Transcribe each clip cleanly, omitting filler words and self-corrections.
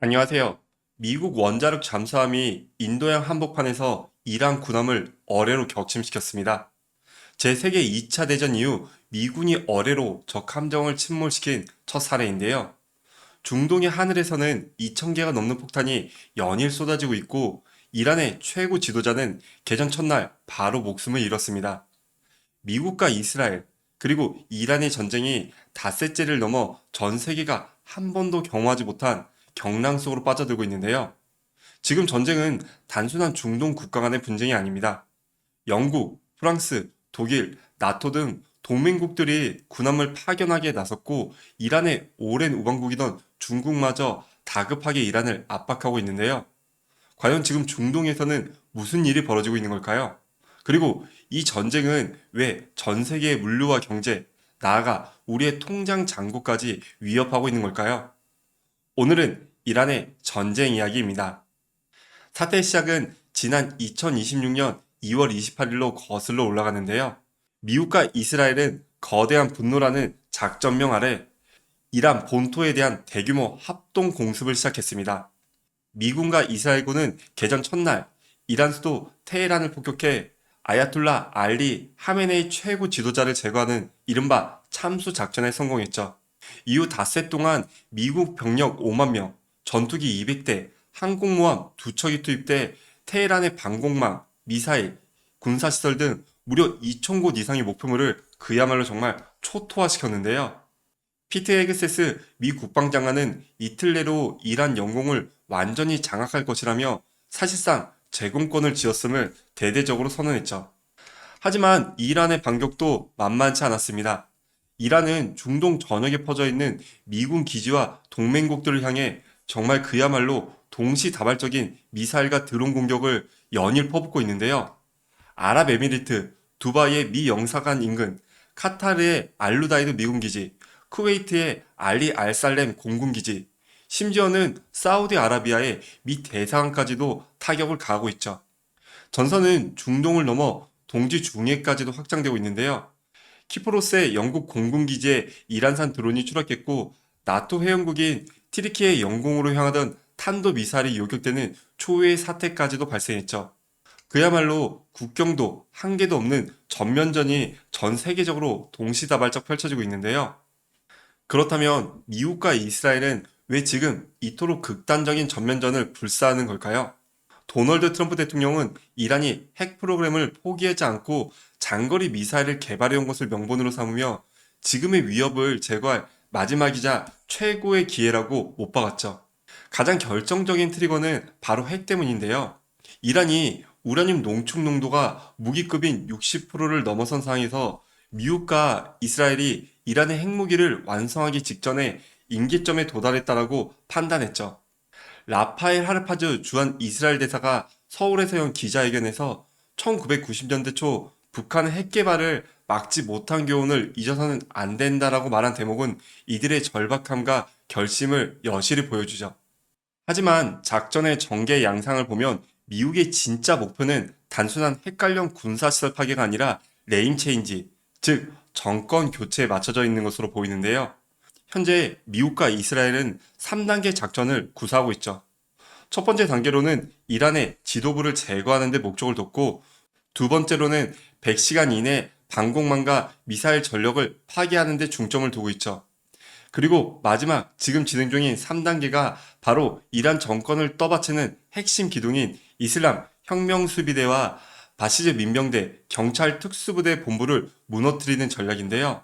안녕하세요. 미국 원자력 잠수함이 인도양 한복판에서 이란 군함을 어뢰로 격침시켰습니다. 제 세계 2차 대전 이후 미군이 어뢰로 적 함정을 침몰시킨 첫 사례인데요. 중동의 하늘에서는 2,000개가 넘는 폭탄이 연일 쏟아지고 있고 이란의 최고 지도자는 개전 첫날 바로 목숨을 잃었습니다. 미국과 이스라엘 그리고 이란의 전쟁이 닷새째를 넘어 전 세계가 한 번도 경험하지 못한 경랑 속으로 빠져들고 있는데요. 지금 전쟁은 단순한 중동 국가 간의 분쟁이 아닙니다. 영국, 프랑스, 독일, 나토 등 동맹국들이 군함을 파견하기에 나섰고 이란의 오랜 우방국이던 중국마저 다급하게 이란을 압박하고 있는데요. 과연 지금 중동에서는 무슨 일이 벌어지고 있는 걸까요? 그리고 이 전쟁은 왜 전 세계의 물류와 경제, 나아가 우리의 통장 잔고까지 위협하고 있는 걸까요? 오늘은 이란의 전쟁 이야기입니다. 사태의 시작은 지난 2026년 2월 28일로 거슬러 올라가는데요. 미국과 이스라엘은 거대한 분노라는 작전명 아래 이란 본토에 대한 대규모 합동 공습을 시작했습니다. 미군과 이스라엘군은 개전 첫날 이란 수도 테헤란을 폭격해 아야톨라 알리 하메네이 최고 지도자를 제거하는 이른바 참수 작전에 성공했죠. 이후 닷새 동안 미국 병력 5만 명, 전투기 200대, 항공모함 2척이 투입돼 테헤란의 방공망, 미사일, 군사시설 등 무려 2,000곳 이상의 목표물을 그야말로 정말 초토화시켰는데요. 피트 헤그세스 미 국방장관은 이틀 내로 이란 영공을 완전히 장악할 것이라며 사실상 제공권을 쥐었음을 대대적으로 선언했죠. 하지만 이란의 반격도 만만치 않았습니다. 이란은 중동 전역에 퍼져 있는 미군 기지와 동맹국들을 향해 정말 그야말로 동시다발적인 미사일과 드론 공격을 연일 퍼붓고 있는데요. 아랍에미리트, 두바이의 미 영사관 인근, 카타르의 알루다이드 미군 기지, 쿠웨이트의 알리 알살렘 공군 기지, 심지어는 사우디아라비아의 미 대사관까지도 타격을 가하고 있죠. 전선은 중동을 넘어 동지 중해까지도 확장되고 있는데요. 키프로스의 영국 공군기지에 이란산 드론이 추락했고 나토 회원국인 티르키의 영공으로 향하던 탄도미사일이 요격되는 초유의 사태까지도 발생했죠. 그야말로 국경도 한계도 없는 전면전이 전 세계적으로 동시다발적 펼쳐지고 있는데요. 그렇다면 미국과 이스라엘은 왜 지금 이토록 극단적인 전면전을 불사하는 걸까요? 도널드 트럼프 대통령은 이란이 핵 프로그램을 포기하지 않고 장거리 미사일을 개발해온 것을 명분으로 삼으며 지금의 위협을 제거할 마지막이자 최고의 기회라고 못 박았죠. 가장 결정적인 트리거는 바로 핵 때문인데요. 이란이 우라늄 농축 농도가 무기급인 60%를 넘어선 상황에서 미국과 이스라엘이 이란의 핵무기를 완성하기 직전에 임계점에 도달했다라고 판단했죠. 라파엘 하르파즈 주한 이스라엘 대사가 서울에서 연 기자회견에서 1990년대 초 북한의 핵 개발을 막지 못한 교훈을 잊어서는 안 된다라고 말한 대목은 이들의 절박함과 결심을 여실히 보여주죠. 하지만 작전의 전개 양상을 보면 미국의 진짜 목표는 단순한 핵 관련 군사시설 파괴가 아니라 레임 체인지, 즉 정권 교체에 맞춰져 있는 것으로 보이는데요. 현재 미국과 이스라엘은 3단계 작전을 구사하고 있죠. 첫 번째 단계로는 이란의 지도부를 제거하는 데 목적을 뒀고 두 번째로는 100시간 이내 방공망과 미사일 전력을 파괴하는 데 중점을 두고 있죠. 그리고 마지막 지금 진행 중인 3단계가 바로 이란 정권을 떠받치는 핵심 기둥인 이슬람 혁명수비대와 바시즈 민병대, 경찰 특수부대 본부를 무너뜨리는 전략인데요.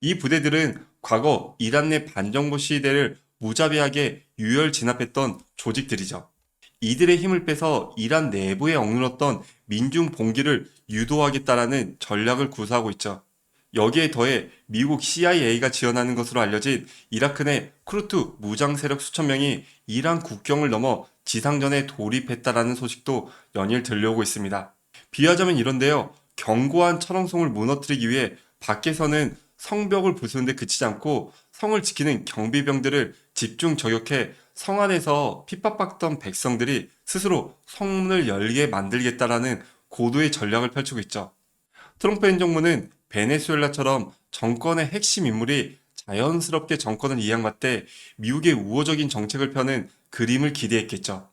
이 부대들은 과거 이란 내 반정부 시위대를 무자비하게 유혈 진압했던 조직들이죠. 이들의 힘을 빼서 이란 내부에 억눌렀던 민중 봉기를 유도하겠다라는 전략을 구사하고 있죠. 여기에 더해 미국 CIA가 지원하는 것으로 알려진 이라크 내 쿠르트 무장 세력 수천 명이 이란 국경을 넘어 지상전에 돌입했다라는 소식도 연일 들려오고 있습니다. 비하자면 이런데요. 견고한 철옹성을 무너뜨리기 위해 밖에서는 성벽을 부수는데 그치지 않고 성을 지키는 경비병들을 집중 저격해 성 안에서 핍박받던 백성들이 스스로 성문을 열게 만들겠다라는 고도의 전략을 펼치고 있죠. 트럼프 행정부는 베네수엘라처럼 정권의 핵심 인물이 자연스럽게 정권을 이양받되 미국의 우호적인 정책을 펴는 그림을 기대했겠죠.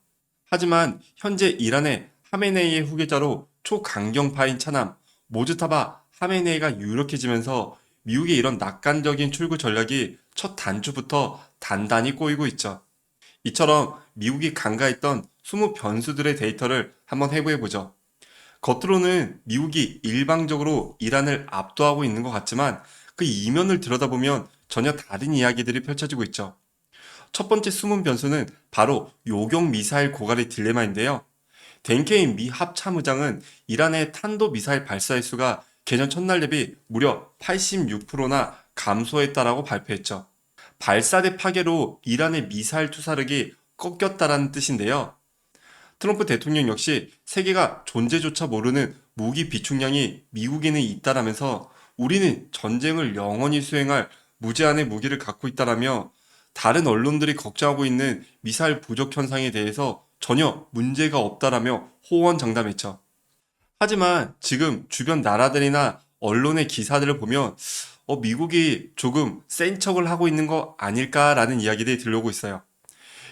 하지만 현재 이란의 하메네이의 후계자로 초강경파인 차남 모즈타바 하메네이가 유력해지면서 미국의 이런 낙관적인 출구 전략이 첫 단추부터 단단히 꼬이고 있죠. 이처럼 미국이 간과했던 20 변수들의 데이터를 한번 해부해보죠. 겉으로는 미국이 일방적으로 이란을 압도하고 있는 것 같지만 그 이면을 들여다보면 전혀 다른 이야기들이 펼쳐지고 있죠. 첫 번째 숨은 변수는 바로 요격 미사일 고갈의 딜레마인데요. 덴케인 미 합참의장은 이란의 탄도 미사일 발사 횟수가 개전 첫날 대비 무려 86%나 감소했다라고 발표했죠. 발사대 파괴로 이란의 미사일 투사력이 꺾였다라는 뜻인데요. 트럼프 대통령 역시 세계가 존재조차 모르는 무기 비축량이 미국에는 있다라면서 우리는 전쟁을 영원히 수행할 무제한의 무기를 갖고 있다라며 다른 언론들이 걱정하고 있는 미사일 부족 현상에 대해서 전혀 문제가 없다라며 호언장담했죠. 하지만 지금 주변 나라들이나 언론의 기사들을 보면 미국이 조금 센 척을 하고 있는 거 아닐까라는 이야기들이 들려오고 있어요.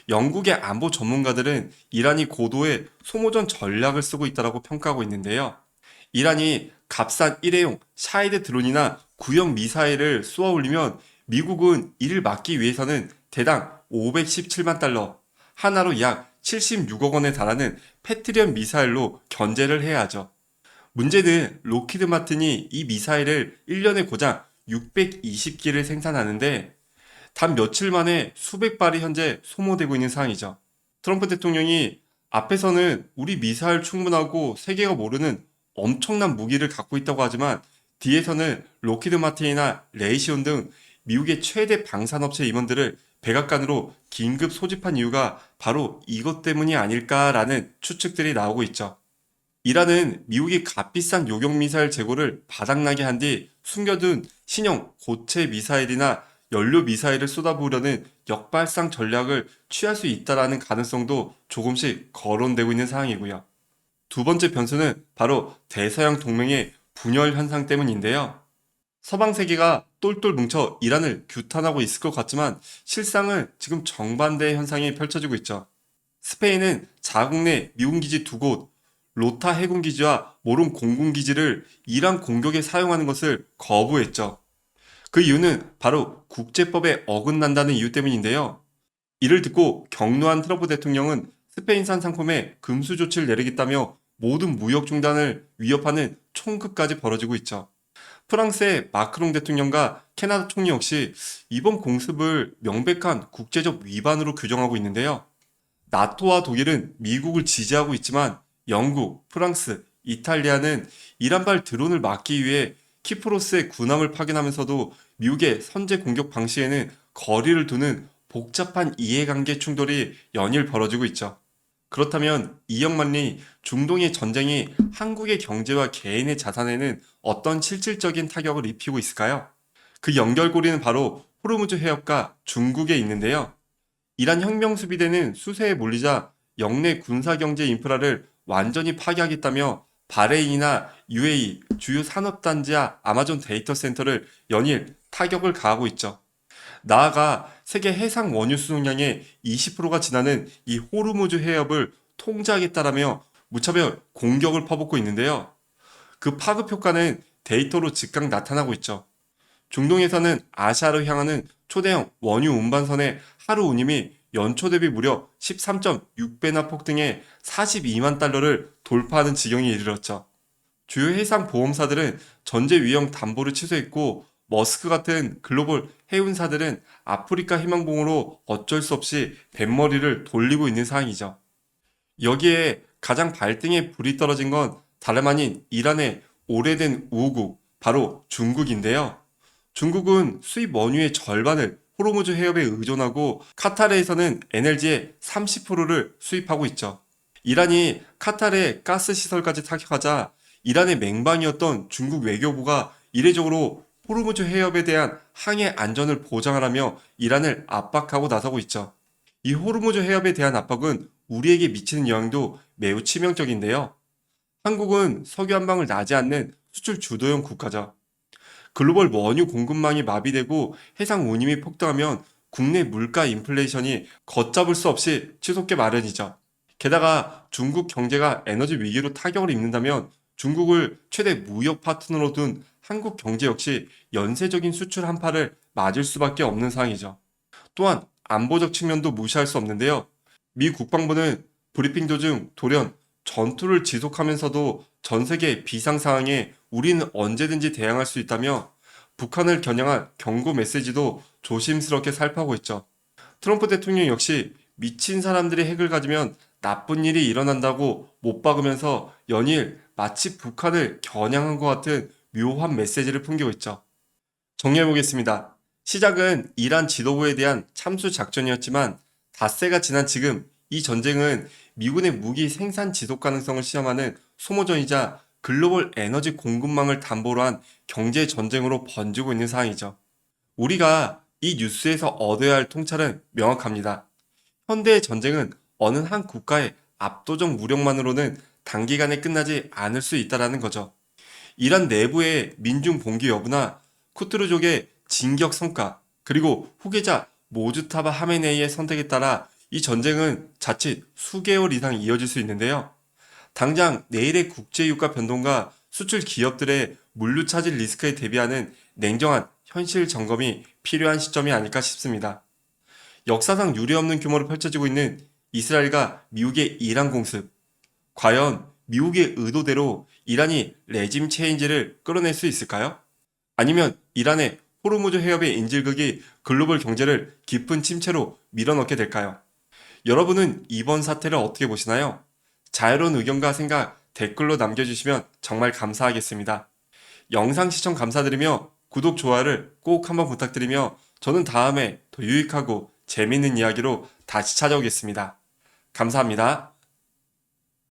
영국의 안보 전문가들은 이란이 고도의 소모전 전략을 쓰고 있다고 평가하고 있는데요. 이란이 값싼 일회용 샤헤드 드론이나 구형 미사일을 쏘아 올리면 미국은 이를 막기 위해서는 대당 517만 달러, 하나로 약 76억 원에 달하는 패트리언 미사일로 견제를 해야 하죠. 문제는 록히드 마틴이 이 미사일을 1년에 고작 620기를 생산하는데 단 며칠 만에 수백 발이 현재 소모되고 있는 상황이죠. 트럼프 대통령이 앞에서는 우리 미사일 충분하고 세계가 모르는 엄청난 무기를 갖고 있다고 하지만 뒤에서는 로키드 마틴이나 레이시온 등 미국의 최대 방산업체 임원들을 백악관으로 긴급 소집한 이유가 바로 이것 때문이 아닐까라는 추측들이 나오고 있죠. 이란은 미국이 값비싼 요격 미사일 재고를 바닥나게 한 뒤 숨겨둔 신형 고체 미사일이나 연료 미사일을 쏟아부으려는 역발상 전략을 취할 수 있다라는 가능성도 조금씩 거론되고 있는 상황이고요. 두 번째 변수는 바로 대서양 동맹의 분열 현상 때문인데요. 서방 세계가 똘똘 뭉쳐 이란을 규탄하고 있을 것 같지만 실상은 지금 정반대의 현상이 펼쳐지고 있죠. 스페인은 자국 내 미군 기지 두 곳, 로타 해군기지와 모론 공군기지를 이란 공격에 사용하는 것을 거부했죠. 그 이유는 바로 국제법에 어긋난다는 이유 때문인데요. 이를 듣고 격노한 트럼프 대통령은 스페인산 상품에 금수 조치를 내리겠다며 모든 무역 중단을 위협하는 총극까지 벌어지고 있죠. 프랑스의 마크롱 대통령과 캐나다 총리 역시 이번 공습을 명백한 국제적 위반으로 규정하고 있는데요. 나토와 독일은 미국을 지지하고 있지만 영국, 프랑스, 이탈리아는 이란발 드론을 막기 위해 키프로스의 군함을 파견하면서도 미국의 선제 공격 방식에는 거리를 두는 복잡한 이해관계 충돌이 연일 벌어지고 있죠. 그렇다면 이영만리 중동의 전쟁이 한국의 경제와 개인의 자산에는 어떤 실질적인 타격을 입히고 있을까요? 그 연결고리는 바로 호르무즈 해협과 중국에 있는데요. 이란 혁명 수비대는 수세에 몰리자 영내 군사경제 인프라를 완전히 파괴하겠다며 바레인이나 UAE, 주요 산업단지와 아마존 데이터 센터를 연일 타격을 가하고 있죠. 나아가 세계 해상 원유 수송량의 20%가 지나는 이 호르무즈 해협을 통제하겠다라며 무차별 공격을 퍼붓고 있는데요. 그 파급 효과는 데이터로 즉각 나타나고 있죠. 중동에서는 아시아로 향하는 초대형 원유 운반선의 하루 운임이 연초 대비 무려 13.6배나 폭등해 42만 달러를 돌파하는 지경에 이르렀죠. 주요 해상 보험사들은 전제 위험 담보를 취소했고 머스크 같은 글로벌 해운사들은 아프리카 희망봉으로 어쩔 수 없이 뱃머리를 돌리고 있는 상황이죠. 여기에 가장 발등에 불이 떨어진 건 다름 아닌 이란의 오래된 우호국, 바로 중국인데요. 중국은 수입 원유의 절반을 호르무즈 해협에 의존하고 카타르에서는 에너지의 30%를 수입하고 있죠. 이란이 카타르의 가스 시설까지 타격하자 이란의 맹방이었던 중국 외교부가 이례적으로 호르무즈 해협에 대한 항해 안전을 보장하라며 이란을 압박하고 나서고 있죠. 이 호르무즈 해협에 대한 압박은 우리에게 미치는 영향도 매우 치명적인데요. 한국은 석유 한 방울 나지 않는 수출 주도형 국가죠. 글로벌 원유 공급망이 마비되고 해상 운임이 폭등하면 국내 물가 인플레이션이 걷잡을 수 없이 치솟게 마련이죠. 게다가 중국 경제가 에너지 위기로 타격을 입는다면 중국을 최대 무역 파트너로 둔 한국 경제 역시 연쇄적인 수출 한파를 맞을 수밖에 없는 상황이죠. 또한 안보적 측면도 무시할 수 없는데요. 미 국방부는 브리핑 도중 돌연 전투를 지속하면서도 전 세계 비상 상황에 우리는 언제든지 대항할 수 있다며 북한을 겨냥한 경고 메시지도 조심스럽게 살펴하고 있죠. 트럼프 대통령 역시 미친 사람들이 핵을 가지면 나쁜 일이 일어난다고 못 박으면서 연일 마치 북한을 겨냥한 것 같은 묘한 메시지를 풍기고 있죠. 정리해보겠습니다. 시작은 이란 지도부에 대한 참수 작전이었지만 닷새가 지난 지금 이 전쟁은 미군의 무기 생산 지속 가능성을 시험하는 소모전이자 글로벌 에너지 공급망을 담보로 한 경제 전쟁으로 번지고 있는 상황이죠. 우리가 이 뉴스에서 얻어야 할 통찰은 명확합니다. 현대의 전쟁은 어느 한 국가의 압도적 무력만으로는 단기간에 끝나지 않을 수 있다는 거죠. 이란 내부의 민중 봉기 여부나 쿠트르족의 진격 성과, 그리고 후계자 모주타바 하메네이의 선택에 따라 이 전쟁은 자칫 수개월 이상 이어질 수 있는데요. 당장 내일의 국제유가 변동과 수출 기업들의 물류 차질 리스크에 대비하는 냉정한 현실 점검이 필요한 시점이 아닐까 싶습니다. 역사상 유례없는 규모로 펼쳐지고 있는 이스라엘과 미국의 이란 공습. 과연 미국의 의도대로 이란이 레짐 체인지를 끌어낼 수 있을까요? 아니면 이란의 호르무즈 해협의 인질극이 글로벌 경제를 깊은 침체로 밀어넣게 될까요? 여러분은 이번 사태를 어떻게 보시나요? 자유로운 의견과 생각 댓글로 남겨주시면 정말 감사하겠습니다. 영상 시청 감사드리며 구독, 좋아요를 꼭 한번 부탁드리며 저는 다음에 더 유익하고 재미있는 이야기로 다시 찾아오겠습니다. 감사합니다.